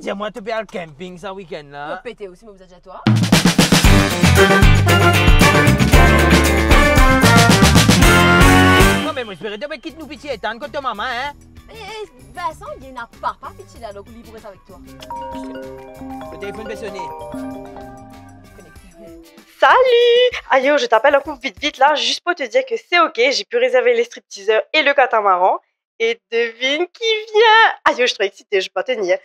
dis-moi, tu peux aller camping ce week-end là. Tu péter aussi, mais vous êtes déjà toi. Non, mais moi, j'espère que tu quittes nous pitié étendre contre ta maman, hein. Vincent, il y a un papa petit là, donc il pourrait être avec toi. Le téléphone peut sonner. Salut! Aïe, je t'appelle un coup vite là, juste pour te dire que c'est ok, j'ai pu réserver les stripteaseurs et le catamaran. Et devine qui vient! Aïe, je suis trop excitée, je peux pas tenir.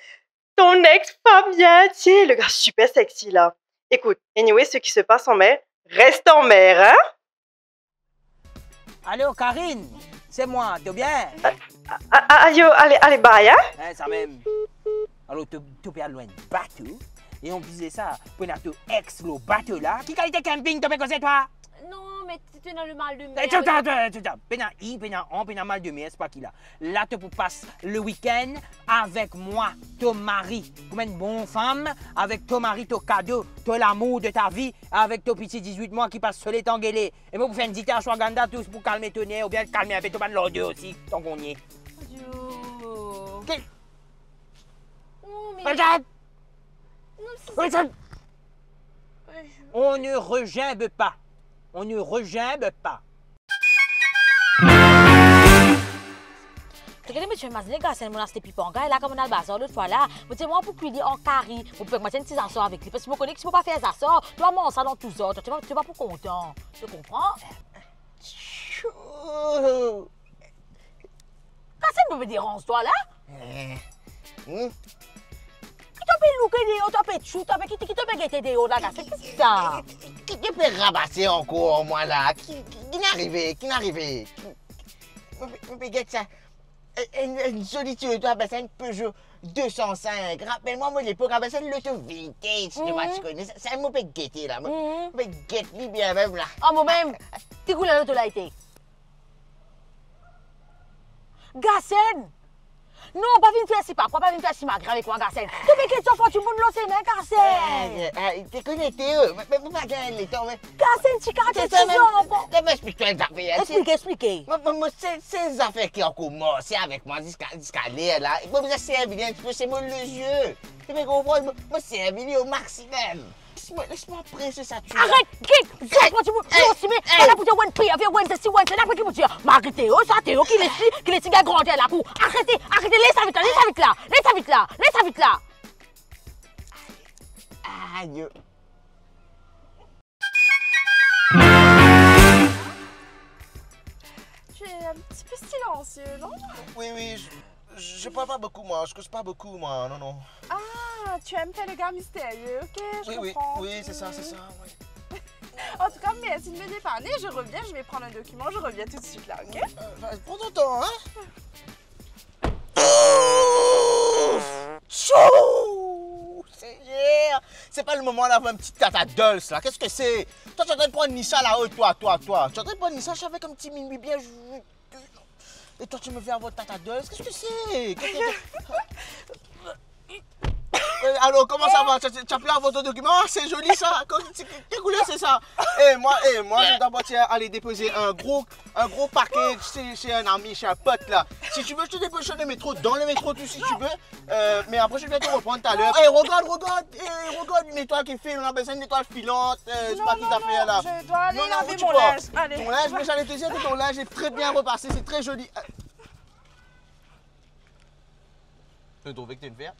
Ton ex Fabien, tiens, le gars super sexy là. Écoute, anyway, ce qui se passe en mer, reste en mer, hein? Allô, Karine, c'est moi, t'es bien? Aïe, allez, bye, hein? Hein, ça même. Alors, tu peux aller loin de bateau. Et on disait ça, pour notre ex, le bateau là. Qui qualité camping, tu peux c'est toi? Non, mais tu es dans le mal de mer. Attends. Pena mal de mer, c'est pas qui là. Là, tu peux passer le week-end avec moi, ton mari. Comme une bonne femme, avec ton mari, ton cadeau, ton l'amour de ta vie, avec ton petit 18 mois qui passe seul et t'engueuler. Et moi, pour faire une petite ashwagandha tous pour calmer ton nez, ou bien calmer un peu ton ban l'ordre aussi, tant qu'on y est. Adieu. Ok. Non, mais... Regarde. Non, si Regarde. On ne regimbe pas. On ne regimbe pas. Regardez, mais tu m'as dit, gars, c'est mon acheté pipon. Gars, là, comme on a le bazar l'autre fois là, mais tu sais, moi, pour cuire en carré, on peut mettre une petite assaut avec lui. Parce que je me connais que tu ne peux pas faire ça, tu vas manger ça dans tous autres. Tu vas pas content. Tu comprends? Qu'est-ce que tu me déranges, toi, là? Qui t'a fait louper des hauts, t'a fait chou, qui t'a fait guetter des hauts, là, qu'est-ce que c'est ça? Qui peut ramasser encore, moi, là? Qui n'est arrivé? Mais regarde ça. Une jolie Toyota, c'est une Peugeot 205. Rappelle-moi, moi, l'époque, c'est une l'auto vintage. Tu connais, c'est un mot peut guetter, là. Mais guette-lui bien même, là. Ah, moi-même, t'es cool à l'auto, là, été. Gassen! Non, pas venir faire si pas, pas venir faire si magre avec moi, Gassen. Tu veux que tu fasses du monde lancer, mais Gassen! T'es connecté, mais vous pas gagner les temps, mais. Gassen, tu cartes tes enfants! Explique-toi les affaires. Expliquez. Moi, c'est les affaires qui ont commencé avec moi jusqu'à l'air, là. Moi, vous servir un petit peu, c'est mon le jeu. Tu me comprends? Moi, servir au maximum. Laisse-moi presser ça, tu arrête, quitte! Laisse-moi, tu me là pour te one prix, avec one ceci, one cela, qui me dit, Marguerite, ça, Théo, qui les gars grandir là pour. Arrêtez, laisse ça vite là. Aïe. Tu es un petit peu silencieux, non? Oui, je parle pas beaucoup, moi. Je cause pas beaucoup, moi. Non. Ah, tu aimes faire le gars mystérieux, ok, je comprends. Oui, c'est ça, oui. En tout cas, merci de me dépanner. Je reviens, je vais prendre un document, je reviens tout de suite là, ok? Prends ton temps, hein? Chou! C'est pas le moment d'avoir un petit tata dulce, là. Qu'est-ce que c'est? Toi, tu es en train de prendre Nissa là-haut, toi. Tu es en train de prendre Nissa avec un petit mimi bien joué. Et toi, tu me fais avoir tata dulce? Qu'est-ce que c'est? Alors, comment ça va? Tu as pu avoir ton document? Ah, c'est joli ça! Quelle couleur c'est ça? Moi, je dois d'abord aller déposer un gros paquet chez un ami, chez un pote là. Si tu veux, je te dépose dans le métro, tout si tu veux. Mais après, je vais te reprendre tout à l'heure. Regarde une étoile qui file, on a besoin d'une étoile filante. C'est pas tout à fait là. Je dois aller laver mon linge. Allez. Ton linge, mais j'allais te dire que ton linge est très bien repassé, c'est très joli. Tu trouves que tu es une verre?